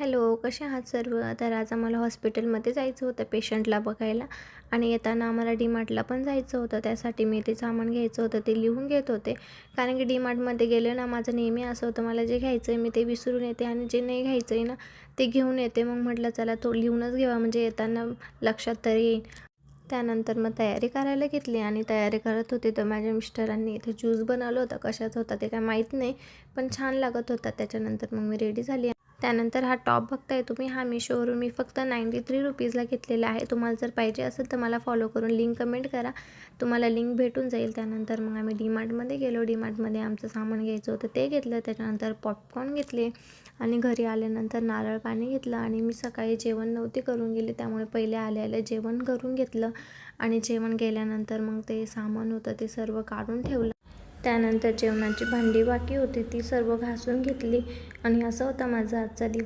Hello, कसे आहात सर्व? तर आज आम्हाला हॉस्पिटलमध्ये जायचं होतं पेशंटला बघायला आणि येताना आम्हाला डी-मार्टला पण जायचं होतं. त्यासाठी मी ते सामान घ्यायचं होतं ते लिहून घेत होते. कारण की डी-मार्टमध्ये गेले ना, माझं नेहमी असं होतं, मला जे घ्यायचं आहे मी ते विसरून येते आणि जे नाही घ्यायचं आहे ना, ते घेऊन येते. मग म्हटलं चला तो लिहूनच घ्यावा म्हणजे येताना लक्षात तरी येईल. त्यानंतर मग तयारी करायला घेतली आणि तयारी करत होते तर माझ्या मिस्टरांनी इथे ज्यूस बनवलं होतं. कशाचं होतं ते काय माहीत नाही, पण छान लागत होता. त्याच्यानंतर मग मी रेडी झाली. त्यानंतर हा टॉप बघताय तुम्ही, हा Meeshoवरून मी फक्त 93 रुपीजला घेतलेला आहे. तुम्हाला जर पाहिजे असेल तर मला फॉलो करून लिंक कमेंट करा, तुम्हाला लिंक भेटून जाईल. त्यानंतर मग आम्ही डी-मार्टमध्ये गेलो. डी-मार्टमध्ये आमचं सामान घ्यायचं होतं ते घेतलं. त्याच्यानंतर पॉपकॉर्न घेतले आणि घरी आल्यानंतर नारळ पाणी घेतलं. आणि मी सकाळी जेवण नव्हते करून गेले, त्यामुळे पहिले आल्या जेवण करून घेतलं आणि जेवण केल्यानंतर मग ते सामान होतं ते सर्व काढून ठेवलं. त्यानंतर जेवणाची भांडी बाकी होती ती सर्व घासून घेतली आणि असा होता माझा आजचा दिवस.